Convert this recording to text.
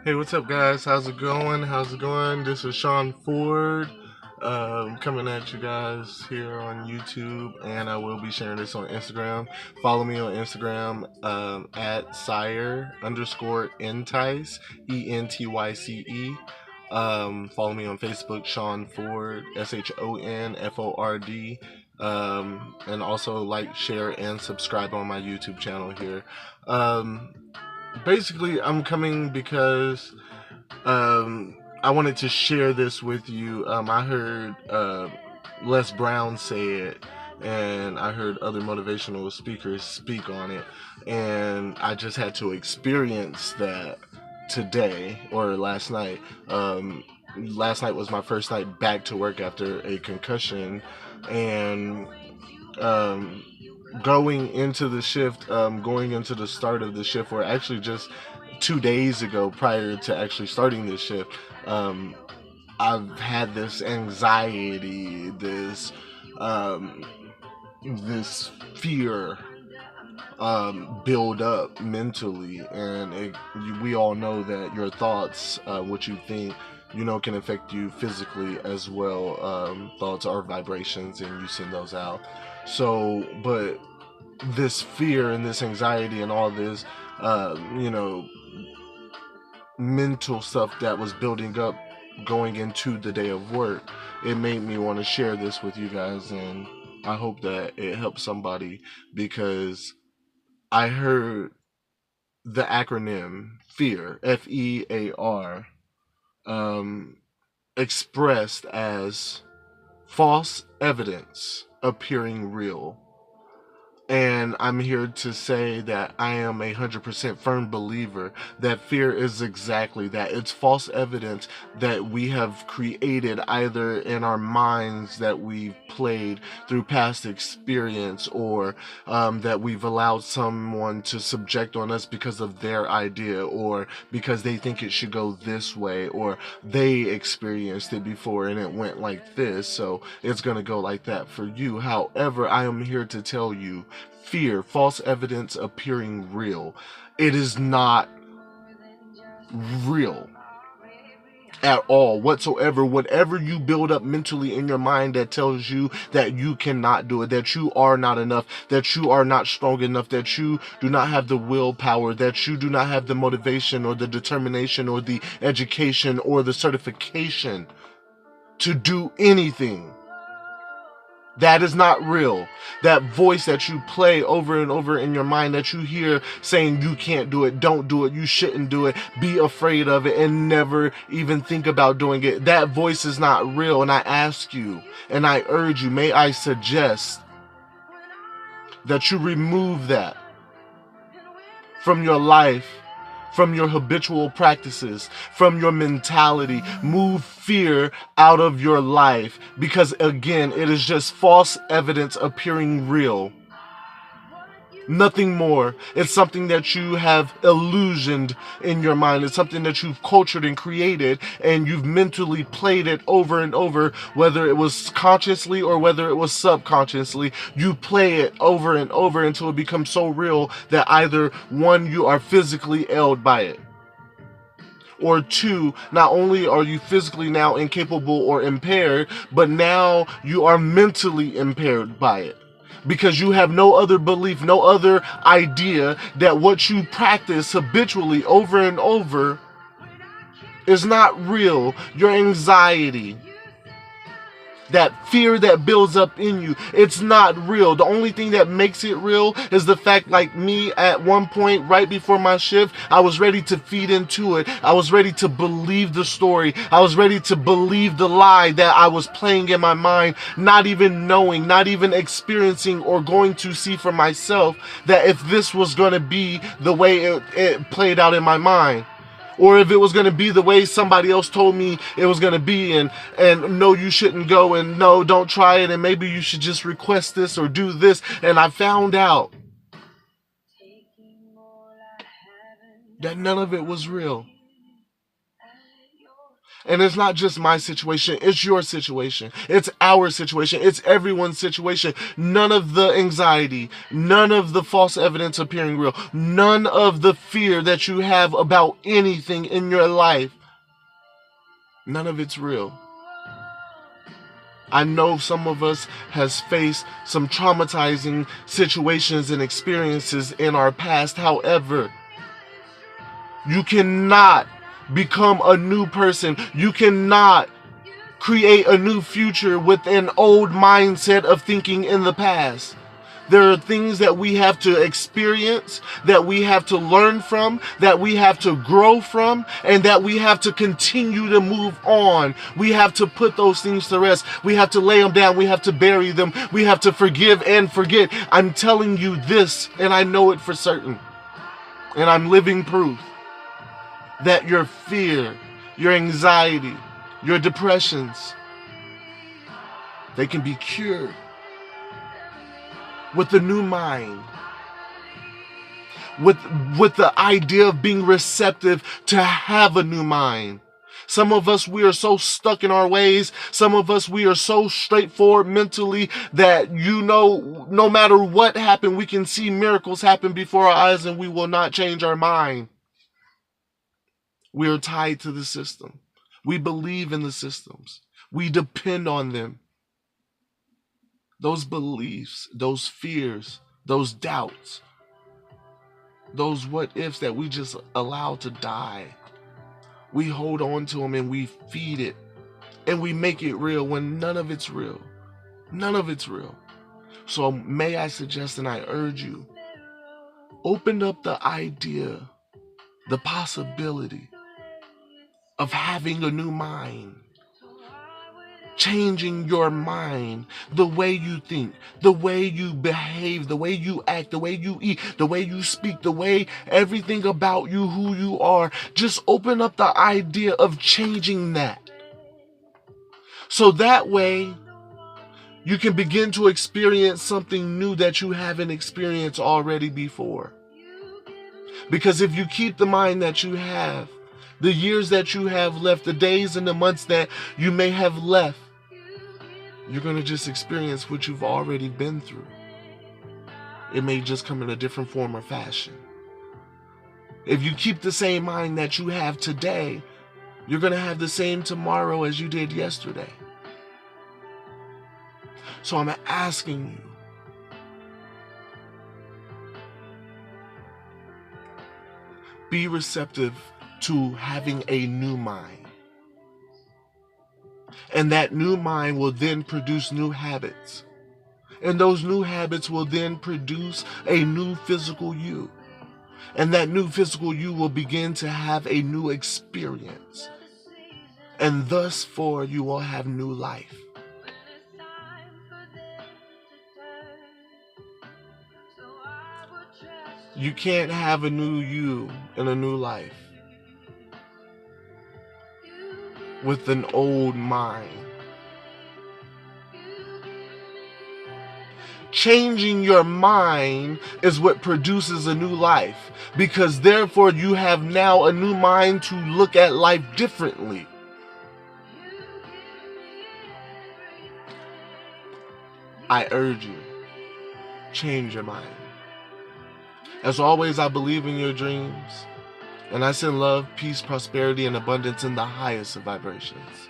Hey, what's up, guys? How's it going? How's it going? This is Sean Ford, coming at you guys here on YouTube, and I will be sharing this on Instagram. Follow me on Instagram at sire underscore entice, ENTYCE. Follow me on Facebook, Sean Ford, SHONFORD. And also like, share, and subscribe on my YouTube channel here. Um, Basically, I'm coming because I wanted to share this with you. I heard Les Brown say it, and I heard other motivational speakers speak on it, and I just had to experience that today or last night. Last night was my first night back to work after a concussion, and um, going into the start of the shift, or actually just 2 days ago prior to actually starting this shift, um, I've had this anxiety, um, this fear build up mentally, and we all know that your thoughts, what you think, can affect you physically as well. Thoughts are vibrations, and you send those out. So, but this fear and this anxiety and all this, uh, you know, mental stuff that was building up going into the day of work, it made me want to share this with you guys, and I hope that it helps somebody, because I heard the acronym FEAR, FEAR, um, expressed as false evidence appearing real. And I'm here to say that I am 100% firm believer that fear is exactly that. It's false evidence that we have created either in our minds, that we've played through past experience, or that we've allowed someone to subject on us because of their idea, or because they think it should go this way, or they experienced it before and it went like this, so it's going to go like that for you. However, I am here to tell you, fear, false evidence appearing real, it is not real at all whatsoever. Whatever you build up mentally in your mind that tells you that you cannot do it, that you are not enough, that you are not strong enough, that you do not have the willpower, that you do not have the motivation or the determination or the education or the certification to do anything, that is not real. That voice that you play over and over in your mind, that you hear saying you can't do it, don't do it, you shouldn't do it, be afraid of it, and never even think about doing it, that voice is not real. And I ask you, and I urge you, may I suggest that you remove that from your life, from your habitual practices, from your mentality. Move fear out of your life, because again, it is just false evidence appearing real. Nothing more. It's something that you have illusioned in your mind. It's something that you've cultured and created, and you've mentally played it over and over, whether it was consciously or whether it was subconsciously. You play it over and over until it becomes so real that either one, you are physically ailed by it, or two, not only are you physically now incapable or impaired, but now you are mentally impaired by it, because you have no other belief, no other idea that what you practice habitually over and over is not real. Your anxiety, that fear that builds up in you, it's not real. The only thing that makes it real is the fact, like me, at one point right before my shift, I was ready to feed into it. I was ready to believe the story. I was ready to believe the lie that I was playing in my mind, not even knowing, not even experiencing or going to see for myself that if this was going to be the way it played out in my mind, or if it was going to be the way somebody else told me it was going to be, and no, you shouldn't go, and no, don't try it, and maybe you should just request this or do this. And I found out that none of it was real. And it's not just my situation, it's your situation. It's our situation. It's everyone's situation. None of the anxiety, none of the false evidence appearing real, none of the fear that you have about anything in your life, none of it's real. I know some of us has faced some traumatizing situations and experiences in our past. However, you cannot become a new person. You cannot create a new future with an old mindset of thinking in the past. There are things that we have to experience, that we have to learn from, that we have to grow from, and that we have to continue to move on. We have to put those things to rest. We have to lay them down. We have to bury them. We have to forgive and forget. I'm telling you this, and I know it for certain, and I'm living proof that your fear, your anxiety, your depressions, they can be cured with the new mind, with the idea of being receptive to have a new mind. Some of us, we are so stuck in our ways. Some of us, we are so straightforward mentally that, no matter what happened, we can see miracles happen before our eyes and we will not change our mind. We are tied to the system. We believe in the systems. We depend on them. Those beliefs, those fears, those doubts, those what ifs that we just allow to die, we hold on to them and we feed it and we make it real when none of it's real. None of it's real. So may I suggest and I urge you, open up the idea, the possibility of having a new mind. Changing your mind, the way you think, the way you behave, the way you act, the way you eat, the way you speak, the way everything about you, who you are. Just open up the idea of changing that. So that way you can begin to experience something new that you haven't experienced already before. Because if you keep the mind that you have, the years that you have left, the days and the months that you may have left, you're going to just experience what you've already been through. It may just come in a different form or fashion. If you keep the same mind that you have today, you're going to have the same tomorrow as you did yesterday. So I'm asking you, be receptive to having a new mind. And that new mind will then produce new habits. And those new habits will then produce a new physical you. And that new physical you will begin to have a new experience. And thus for you will have new life. You can't have a new you and a new life with an old mind. Changing your mind is what produces a new life, because therefore you have now a new mind to look at life differently. I urge you, change your mind. As always, I believe in your dreams, and I send love, peace, prosperity, and abundance in the highest of vibrations.